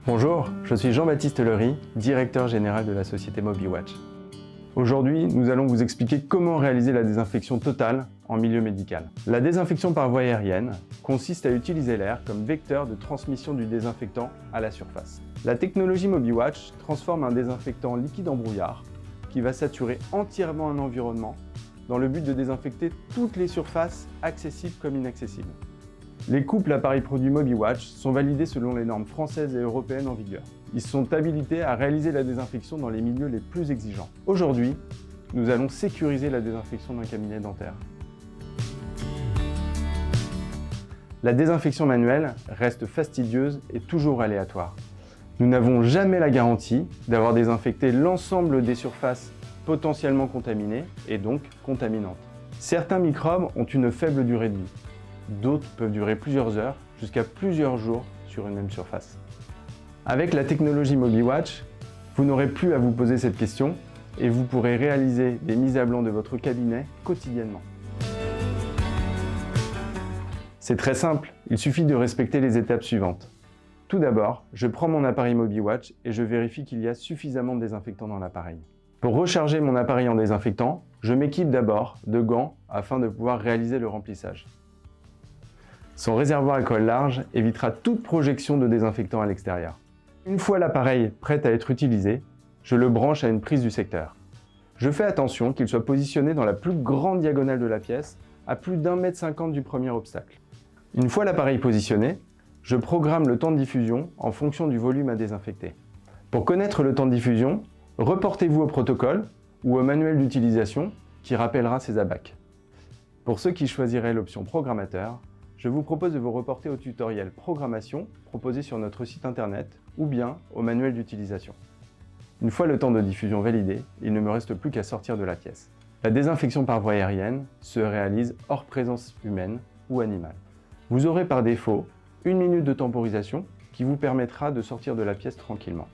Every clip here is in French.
Bonjour, je suis Jean-Baptiste Lery, directeur général de la société MobiWatch. Aujourd'hui, nous allons vous expliquer comment réaliser la désinfection totale en milieu médical. La désinfection par voie aérienne consiste à utiliser l'air comme vecteur de transmission du désinfectant à la surface. La technologie MobiWatch transforme un désinfectant liquide en brouillard qui va saturer entièrement un environnement dans le but de désinfecter toutes les surfaces accessibles comme inaccessibles. Les couples appareils-produits MobiWatch sont validés selon les normes françaises et européennes en vigueur. Ils sont habilités à réaliser la désinfection dans les milieux les plus exigeants. Aujourd'hui, nous allons sécuriser la désinfection d'un cabinet dentaire. La désinfection manuelle reste fastidieuse et toujours aléatoire. Nous n'avons jamais la garantie d'avoir désinfecté l'ensemble des surfaces potentiellement contaminées et donc contaminantes. Certains microbes ont une faible durée de vie. D'autres peuvent durer plusieurs heures, jusqu'à plusieurs jours sur une même surface. Avec la technologie MobiWatch, vous n'aurez plus à vous poser cette question et vous pourrez réaliser des mises à blanc de votre cabinet quotidiennement. C'est très simple, il suffit de respecter les étapes suivantes. Tout d'abord, je prends mon appareil MobiWatch et je vérifie qu'il y a suffisamment de désinfectant dans l'appareil. Pour recharger mon appareil en désinfectant, je m'équipe d'abord de gants afin de pouvoir réaliser le remplissage. Son réservoir à colle large évitera toute projection de désinfectant à l'extérieur. Une fois l'appareil prêt à être utilisé, je le branche à une prise du secteur. Je fais attention qu'il soit positionné dans la plus grande diagonale de la pièce, à plus d'1,50 m du premier obstacle. Une fois l'appareil positionné, je programme le temps de diffusion en fonction du volume à désinfecter. Pour connaître le temps de diffusion, reportez-vous au protocole ou au manuel d'utilisation qui rappellera ces abacs. Pour ceux qui choisiraient l'option programmateur, je vous propose de vous reporter au tutoriel programmation proposé sur notre site internet ou bien au manuel d'utilisation. Une fois le temps de diffusion validé, il ne me reste plus qu'à sortir de la pièce. La désinfection par voie aérienne se réalise hors présence humaine ou animale. Vous aurez par défaut 1 minute de temporisation qui vous permettra de sortir de la pièce tranquillement.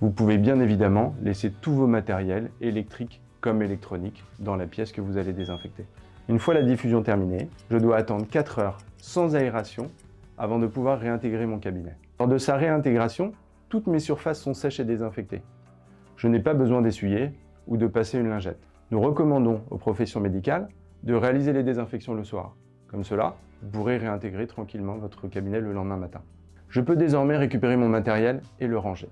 Vous pouvez bien évidemment laisser tous vos matériels électriques comme électroniques dans la pièce que vous allez désinfecter. Une fois la diffusion terminée, je dois attendre 4 heures sans aération avant de pouvoir réintégrer mon cabinet. Lors de sa réintégration, toutes mes surfaces sont sèches et désinfectées. Je n'ai pas besoin d'essuyer ou de passer une lingette. Nous recommandons aux professions médicales de réaliser les désinfections le soir. Comme cela, vous pourrez réintégrer tranquillement votre cabinet le lendemain matin. Je peux désormais récupérer mon matériel et le ranger.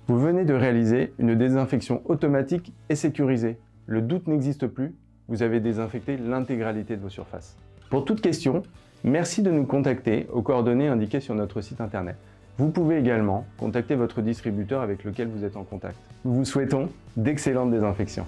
Vous venez de réaliser une désinfection automatique et sécurisée. Le doute n'existe plus. Vous avez désinfecté l'intégralité de vos surfaces. Pour toute question, merci de nous contacter aux coordonnées indiquées sur notre site internet. Vous pouvez également contacter votre distributeur avec lequel vous êtes en contact. Nous vous souhaitons d'excellentes désinfections.